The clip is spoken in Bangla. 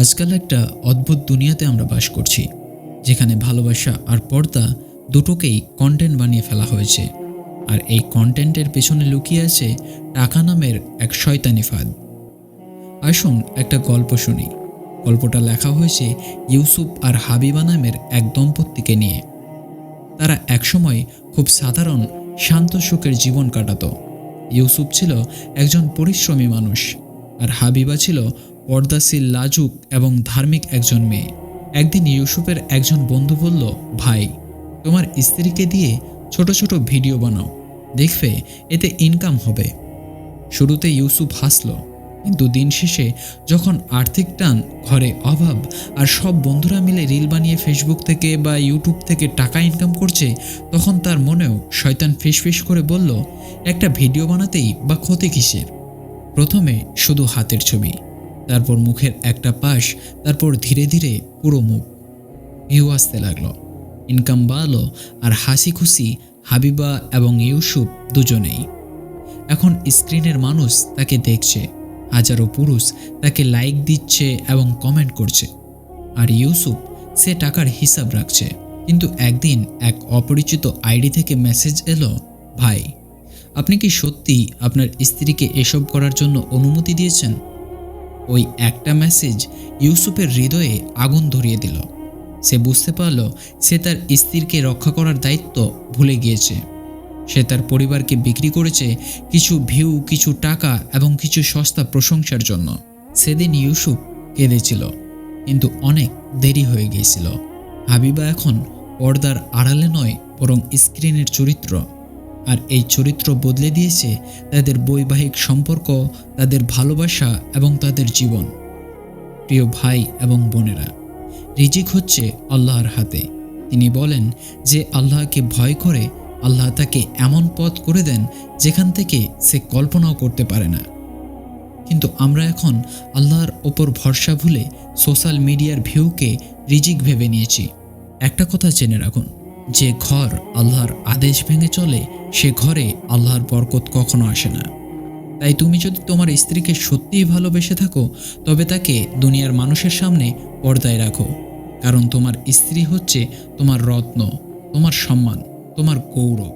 আজকাল একটা অদ্ভুত দুনিয়াতে আমরা বাস করছি, যেখানে ভালোবাসা আর পর্দা দুটোকেই কন্টেন্ট বানিয়ে ফেলা হয়েছে। আর এই কন্টেন্টের পেছনে লুকিয়ে আছে টাকা নামের এক শয়তানি ফাঁদ। আসুন একটা গল্প শুনি। গল্পটা লেখা হয়েছে ইউসুফ আর হাবিবা নামের এক দম্পতিকে নিয়ে। তারা একসময় খুব সাধারণ শান্ত সুখের জীবন কাটাত। ইউসুফ ছিল একজন পরিশ্রমী মানুষ, আর হাবিবা ছিল পর্দাশীল, লাজুক এবং ধার্মিক একজন মেয়ে। একদিন ইউসুফের একজন বন্ধু বলল, ভাই, তোমার স্ত্রীকে দিয়ে ছোট ছোট ভিডিও বানাও, দেখবে এতে ইনকাম হবে। শুরুতে ইউসুফ হাসল, কিন্তু দিন শেষে যখন আর্থিক টান, ঘরে অভাব, আর সব বন্ধুরা মিলে রিল বানিয়ে ফেসবুক থেকে বা ইউটিউব থেকে টাকা ইনকাম করছে, তখন তার মনেও শয়তান ফিসফিস করে বলল, একটা ভিডিও বানাতেই বা ক্ষতি কিসের? প্রথমে শুধু হাতের ছবি, তারপর মুখের একটা পাশ, তারপর ধীরে ধীরে পুরো মুখ। ভিউ আসতে লাগলো, ইনকাম বাড়লো, আর হাসি খুশি হাবিবা এবং ইউসুফ দুজনেই। এখন স্ক্রিনের মানুষ তাকে দেখছে, হাজারো পুরুষ তাকে লাইক দিচ্ছে এবং কমেন্ট করছে, আর ইউসুফ সে টাকার হিসাব রাখছে। কিন্তু একদিন এক অপরিচিত আইডি থেকে মেসেজ এলো, ভাই, আপনি কি সত্যি আপনার স্ত্রীকে এসব করার জন্য অনুমতি দিয়েছেন? ওই একটা মেসেজ ইউসুফের হৃদয়ে আগুন ধরিয়ে দিল। সে বুঝতে পারল সে তার স্ত্রীকে রক্ষা করার দায়িত্ব ভুলে গিয়েছে। সে তার পরিবারকে বিক্রি করেছে কিছু ভিউ, কিছু টাকা এবং কিছু সস্তা প্রশংসার জন্য। সেদিন ইউসুফ কেঁদেছিল, কিন্তু অনেক দেরি হয়ে গিয়েছিল। হাবিবা এখন পর্দার আড়ালে নয়, বরং স্ক্রিনের চরিত্র। আর এই চরিত্র বদলে দিয়েছে তাদের বৈবাহিক সম্পর্ক, তাদের ভালোবাসা এবং তাদের জীবন। প্রিয় ভাই এবং বোনেরা, রিজিক হচ্ছে আল্লাহর হাতে। তিনি বলেন, যে আল্লাহকে ভয় করে, আল্লাহ তাকে এমন পথ করে দেন যেখান থেকে সে কল্পনাও করতে পারে না। কিন্তু আমরা এখন আল্লাহর ওপর ভরসা ভুলে সোশ্যাল মিডিয়ার ভিউকে রিজিক ভেবে নিয়েছি। একটা কথা জেনে রাখুন, যে ঘর আল্লাহর আদেশ ভেঙে চলে, সে ঘরে আল্লাহর বরকত কখনো আসে না। তাই তুমি যদি তোমার স্ত্রীকে সত্যিই ভালোবেসে থাকো, তবে তাকে দুনিয়ার মানুষের সামনে পর্দায় রাখো। কারণ তোমার স্ত্রী হচ্ছে তোমার রত্ন, তোমার সম্মান, তোমার গৌরব।